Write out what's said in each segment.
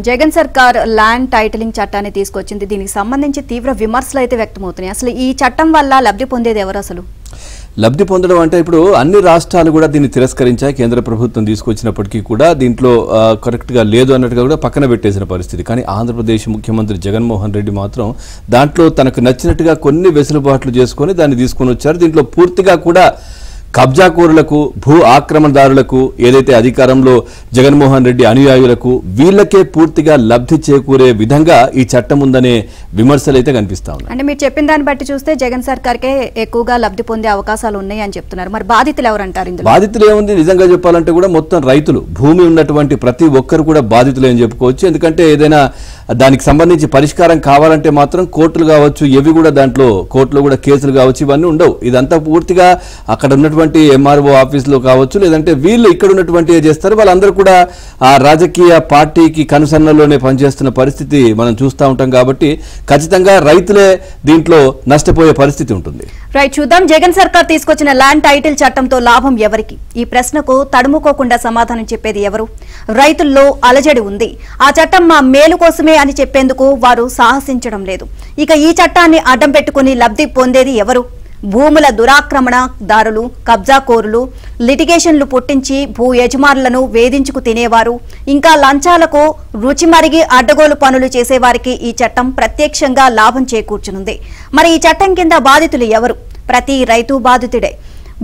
జగన్ సర్కార్ land titling చట్టాన్ని తీసుకొచ్చింది. దీనికి సంబంధించి తీవ్ర విమర్శలు అయితే వ్యక్తమవుతున్నాయి. అసలు ఈ చట్టం వల్ల లబ్ధి పొందేది ఎవరు? అసలు లబ్ధి పొందడం అంటే ఇప్పుడు అన్ని రాష్ట్రాలు కూడా దీన్ని తిరస్కరించాయి. కేంద్ర ప్రభుత్వం తీసుకొచ్చినప్పటికీ కూడా దీంట్లో కరెక్ట్గా లేదు అన్నట్టుగా కూడా పక్కన పెట్టేసిన పరిస్థితి. కానీ ఆంధ్రప్రదేశ్ ముఖ్యమంత్రి జగన్మోహన్ రెడ్డి మాత్రం దాంట్లో తనకు నచ్చినట్టుగా కొన్ని వెసులుబాట్లు చేసుకొని దాన్ని తీసుకొని వచ్చారు. దీంట్లో పూర్తిగా కూడా కబ్జాకోరులకు, భూ ఆక్రమణదారులకు, ఏదైతే అధికారంలో జగన్మోహన్ రెడ్డి అనుయాయులకు వీళ్ళకే పూర్తిగా లబ్ధి చేకూరే విధంగా ఈ చట్టం ఉందనే విమర్శలు అయితే కనిపిస్తా ఉన్నాయి. అంటే మీరు చెప్పిన దాన్ని బట్టి చూస్తే జగన్ సర్కార్కే ఎక్కువగా లబ్ధి పొందే అవకాశాలు ఉన్నాయి అని చెప్తున్నారు. మరి బాధితులు ఎవరంటారు ఇందులో? బాధితులు ఏముంది, నిజంగా చెప్పాలంటే కూడా మొత్తం రైతులు, భూమి ఉన్నటువంటి ప్రతి ఒక్కరు కూడా బాధితులు అని చెప్పుకోవచ్చు. ఎందుకంటే ఏదైనా దానికి సంబంధించి పరిష్కారం కావాలంటే మాత్రం కోర్టులు కావచ్చు, ఇవి కూడా దాంట్లో కోర్టులో కూడా కేసులు కావచ్చు, ఇవన్నీ ఉండవు. ఇదంతా పూర్తిగా అక్కడ ఉన్నటువంటి ఎంఆర్ఓ ఆఫీసులో కావచ్చు, లేదంటే వీళ్ళు ఇక్కడ ఉన్నటువంటి చేస్తారు. వాళ్ళందరూ కూడా ఆ రాజకీయ పార్టీకి కనుసన్నల్లోనే పనిచేస్తున్న పరిస్థితి మనం చూస్తూ ఉంటాం. కాబట్టి ఖచ్చితంగా రైతులే దీంట్లో నష్టపోయే పరిస్థితి ఉంటుంది. రైట్, చూద్దాం జగన్ సర్కార్ తీసుకొచ్చిన ల్యాండ్ టైటిల్ చట్టంతో లాభం ఎవరికి? ఈ ప్రశ్నకు తడుముకోకుండా సమాధానం చెప్పేది ఎవరు? రైతుల్లో అలజడి ఉంది. ఆ చట్టం మా మేలు కోసమే అని చెప్పేందుకు వారు సాహసించడం లేదు. ఇక ఈ చట్టాన్ని అడ్డం పెట్టుకుని లబ్ధి పొందేది ఎవరు? భూముల దురాక్రమణదారులు, కబ్జాకోరులు, లిటిగేషన్లు పుట్టించి భూ యజమానులను వేధించుకు తినేవారు, ఇంకా లంచాలకు రుచి మరిగి అడ్డగోలు పనులు చేసేవారికి ఈ చట్టం ప్రత్యక్షంగా లాభం చేకూర్చనుంది. మరి ఈ చట్టం కింద బాధితులు ఎవరు? ప్రతి రైతు బాధితుడే.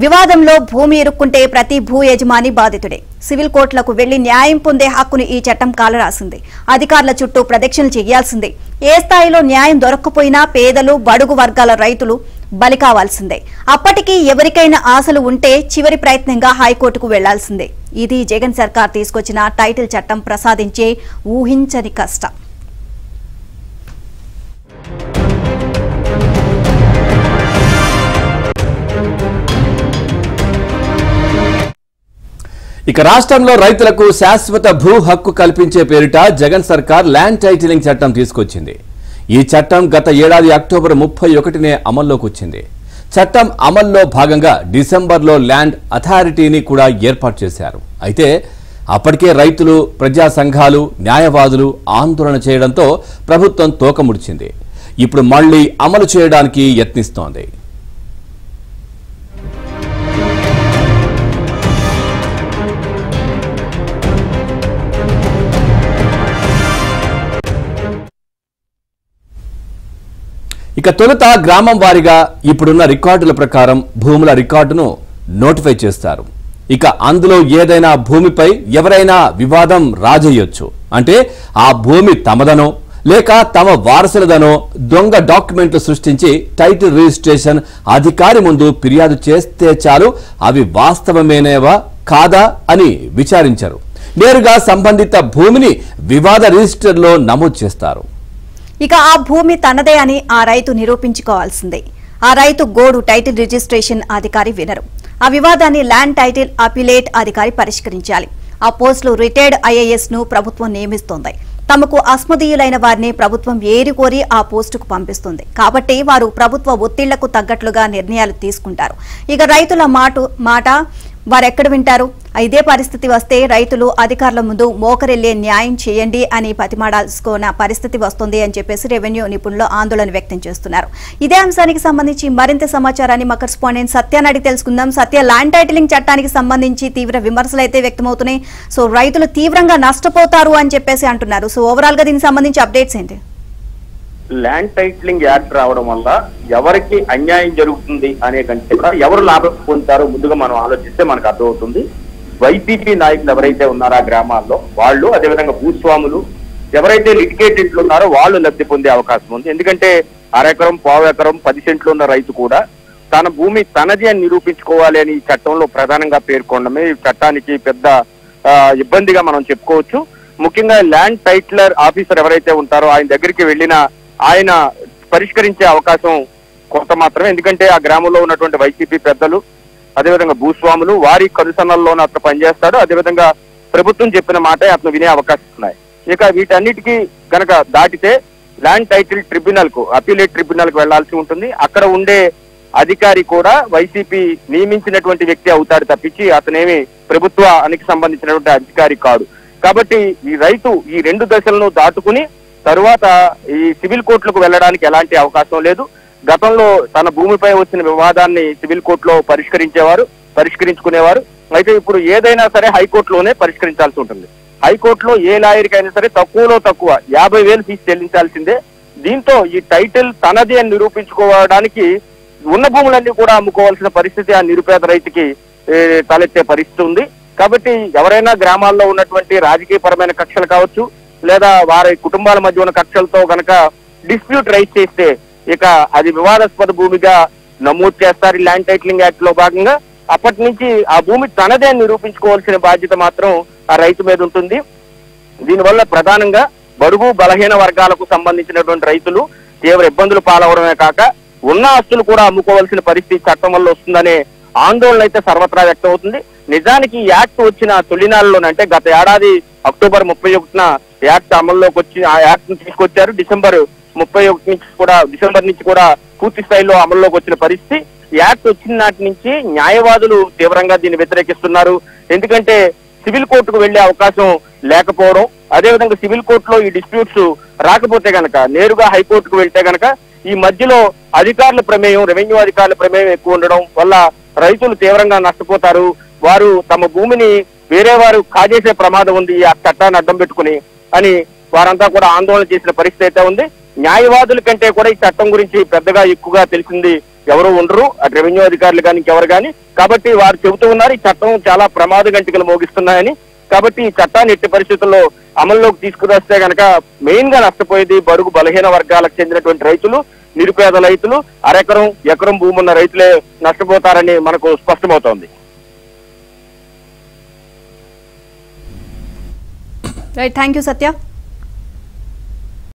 వివాదంలో భూమి ఇరుక్కుంటే ప్రతి భూ యజమాని బాధితుడే. సివిల్ కోర్టులకు వెళ్లి న్యాయం పొందే హక్కును ఈ చట్టం కాలరాసింది. అధికారుల చుట్టూ ప్రదక్షిణలు చేయాల్సిందే. ఏ స్థాయిలో న్యాయం దొరక్కపోయినా పేదలు, బడుగు వర్గాల రైతులు బలి కావాల్సిందే. అప్పటికీ ఎవరికైనా ఆశలు ఉంటే చివరి ప్రయత్నంగా హైకోర్టుకు వెళ్లాల్సిందే. ఇది జగన్ సర్కార్ తీసుకొచ్చిన టైటిల్ చట్టం ప్రసాదించే ఊహించని కష్టం. ఇక రాష్ట్రంలో రైతులకు శాశ్వత భూ హక్కు కల్పించే పేరిట జగన్ సర్కార్ ల్యాండ్ టైటిలింగ్ చట్టం తీసుకొచ్చింది. ఈ చట్టం గత ఏడాది అక్టోబర్ 31నే అమల్లోకి వచ్చింది. చట్టం అమల్లో భాగంగా డిసెంబర్లో ల్యాండ్ అథారిటీని కూడా ఏర్పాటు చేశారు. అయితే అప్పటికే రైతులు, ప్రజా సంఘాలు, న్యాయవాదులు ఆందోళన చేయడంతో ప్రభుత్వం తోకముడిచింది. ఇప్పుడు మళ్లీ అమలు చేయడానికి యత్నిస్తోంది. ఇక తొలుత గ్రామం వారీగా ఇప్పుడున్న రికార్డుల ప్రకారం భూముల రికార్డును నోటిఫై చేస్తారు. ఇక అందులో ఏదైనా భూమిపై ఎవరైనా వివాదం రాజేయొచ్చు. అంటే ఆ భూమి తమదనో లేక తమ వారసులదనో దొంగ డాక్యుమెంట్లు సృష్టించి టైటిల్ రిజిస్ట్రేషన్ అధికారి ముందు ఫిర్యాదు చేస్తే చాలు అవి వాస్తవమేనేవా కాదా అని విచారించరు. నేరుగా సంబంధిత భూమిని వివాద రిజిస్టర్లో నమోదు చేస్తారు. ఇక ఆ భూమి తనదే అని ఆ రైతు నిరూపించుకోవాల్సిందే. ఆ రైతు గోడు టైటిల్ రిజిస్ట్రేషన్ అధికారి వినరు. ఆ వివాదాన్ని ల్యాండ్ టైటిల్ అపిలేట్ అధికారి పరిష్కరించాలి. ఆ పోస్టులు రిటైర్డ్ ఐఏఎస్ ను ప్రభుత్వం నియమిస్తోంది. తమకు అస్మదీయులైన వారిని ప్రభుత్వం ఏరికోరి ఆ పోస్టుకు పంపిస్తుంది. కాబట్టి వారు ప్రభుత్వ ఒత్తిళ్లకు తగ్గట్లుగా నిర్ణయాలు తీసుకుంటారు. ఇక రైతుల మాట వారెక్కడ వింటారు? ఇదే పరిస్థితి వస్తే రైతులు అధికారుల ముందు మోకరెళ్లే న్యాయం చేయండి అని బతిమాడాల్సిన పరిస్థితి వస్తుంది అని చెప్పేసి రెవెన్యూ నిపుణులు ఆందోళన వ్యక్తం చేస్తున్నారు. ఇదే అంశానికి సంబంధించి మరింత సమాచారాన్ని మా కరెస్పాండెంట్ సత్యాన్ని అడిగి తెలుసుకుందాం. సత్య, ల్యాండ్ టైటిలింగ్ చట్టానికి సంబంధించి తీవ్ర విమర్శలు అయితే వ్యక్తమవుతున్నాయి. సో రైతులు తీవ్రంగా నష్టపోతారు అని చెప్పేసి అంటున్నారు. సో ఓవరాల్ గా దీనికి సంబంధించి అప్డేట్స్ ఏంటి? ల్యాండ్ టైటిలింగ్ యాక్ట్ రావడం వల్ల ఎవరికి అన్యాయం జరుగుతుంది అనే కంటే ఎవరు లాభం పొందుతారో ముందుగా మనం ఆలోచిస్తే మనకు అర్థమవుతుంది. వైసీపీ నాయకులు ఎవరైతే ఉన్నారో ఆ గ్రామాల్లో వాళ్ళు, అదేవిధంగా భూస్వాములు ఎవరైతే లిటిగేటెంట్లు ఉన్నారో వాళ్ళు లబ్ధి పొందే అవకాశం ఉంది. ఎందుకంటే అరెకరం, పావు ఎకరం, 10 సెంట్లు ఉన్న రైతు కూడా తన భూమి తనది అని నిరూపించుకోవాలి అని ఈ చట్టంలో ప్రధానంగా పేర్కొనడమే ఈ చట్టానికి పెద్ద ఇబ్బందిగా మనం చెప్పుకోవచ్చు. ముఖ్యంగా ల్యాండ్ టైటిలర్ ఆఫీసర్ ఎవరైతే ఉంటారో ఆయన దగ్గరికి వెళ్ళిన ఆయన పరిష్కరించే అవకాశం కొంత మాత్రమే. ఎందుకంటే ఆ గ్రామంలో ఉన్నటువంటి వైసీపీ పెద్దలు, అదేవిధంగా భూస్వాములు వారి కనుసన్నల్లోనే అతను పనిచేస్తాడు. అదేవిధంగా ప్రభుత్వం చెప్పిన మాటే అతను వినే అవకాశం ఉన్నాయి. ఇక వీటన్నిటికీ కనుక దాటితే ల్యాండ్ టైటిల్ ట్రిబ్యునల్ కు, అపీలేట్ ట్రిబ్యునల్ కు వెళ్లాల్సి ఉంటుంది. అక్కడ ఉండే అధికారి కూడా వైసీపీ నియమించినటువంటి వ్యక్తి అవుతాడు తప్పించి అతనేమి ప్రభుత్వానికి సంబంధించినటువంటి అధికారి కాదు. కాబట్టి ఈ రైతు ఈ 2 దశలను దాటుకుని తరువాత ఈ సివిల్ కోర్టులకు వెళ్ళడానికి ఎలాంటి అవకాశం లేదు. గతంలో తన భూమిపై వచ్చిన వివాదాన్ని సివిల్ కోర్టులో పరిష్కరించుకునేవారు. అయితే ఇప్పుడు ఏదైనా సరే హైకోర్టులోనే పరిష్కరించాల్సి ఉంటుంది. హైకోర్టులో ఏ లాయర్కైనా సరే తక్కువలో తక్కువ 50,000 ఫీజు చెల్లించాల్సిందే. దీంతో ఈ టైటిల్ తనది అని నిరూపించుకోవడానికి ఉన్న భూములన్నీ కూడా అమ్ముకోవాల్సిన పరిస్థితి ఆ నిరుపేద రైతుకి తలెత్తే పరిస్థితి ఉంది. కాబట్టి ఎవరైనా గ్రామాల్లో ఉన్నటువంటి రాజకీయపరమైన కక్షలు కావచ్చు, లేదా వారి కుటుంబాల మధ్య ఉన్న కక్షలతో గనక డిస్ప్యూట్ రైజ్ చేస్తే ఇక అది వివాదాస్పద భూమిగా నమోదు చేస్తారు ల్యాండ్ టైటిలింగ్ యాక్ట్ లో భాగంగా. అప్పటి నుంచి ఆ భూమి తనదే నిరూపించుకోవాల్సిన బాధ్యత మాత్రం ఆ రైతు మీద ఉంటుంది. దీనివల్ల ప్రధానంగా బడుగు బలహీన వర్గాలకు సంబంధించినటువంటి రైతులు తీవ్ర ఇబ్బందులు పాలవడమే కాక ఉన్న ఆస్తులు కూడా అమ్ముకోవాల్సిన పరిస్థితి చట్టం వల్ల వస్తుందనే ఆందోళన అయితే సర్వత్రా వ్యక్తం అవుతుంది. నిజానికి ఈ యాక్ట్ వచ్చిన తొలినాళ్ళలోనే, అంటే గత ఏడాది అక్టోబర్ 31న యాక్ట్ అమల్లోకి వచ్చి ఆ యాక్ట్ ను తీసుకొచ్చారు. డిసెంబర్ నుంచి కూడా పూర్తి స్థాయిలో అమల్లోకి వచ్చిన పరిస్థితి. యాక్ట్ వచ్చిన నాటి నుంచి న్యాయవాదులు తీవ్రంగా దీన్ని వ్యతిరేకిస్తున్నారు. ఎందుకంటే సివిల్ కోర్టుకు వెళ్లే అవకాశం లేకపోవడం, అదేవిధంగా సివిల్ కోర్టులో ఈ డిస్ప్యూట్స్ రాకపోతే గనక నేరుగా హైకోర్టుకు వెళ్తే గనక ఈ మధ్యలో అధికారుల ప్రమేయం, రెవెన్యూ అధికారుల ప్రమేయం ఎక్కువ ఉండడం వల్ల రైతులు తీవ్రంగా నష్టపోతారు. వారు తమ భూమిని వేరే వారు కాజేసే ప్రమాదం ఉంది ఆ చట్టాన్ని అడ్డం పెట్టుకుని అని వారంతా కూడా ఆందోళన చేసిన పరిస్థితి అయితే ఉంది. న్యాయవాదుల కంటే కూడా ఈ చట్టం గురించి పెద్దగా ఎక్కువగా తెలిసింది ఎవరు ఉండరు, అటు రెవెన్యూ అధికారులు కానీ ఇంకెవరు కానీ. కాబట్టి వారు చెబుతూ ఉన్నారు ఈ చట్టం చాలా ప్రమాద గంటికలు మోగిస్తున్నాయని. కాబట్టి ఈ చట్టాన్ని ఎట్టి పరిస్థితుల్లో అమల్లోకి తీసుకువస్తే గనక మెయిన్ గా నష్టపోయేది బడుగు బలహీన వర్గాలకు చెందినటువంటి రైతులు, నిరుపేద రైతులు, అరెకరం ఎకరం భూమి ఉన్న రైతులే నష్టపోతారని మనకు స్పష్టమవుతోంది. Right, thank you Satya.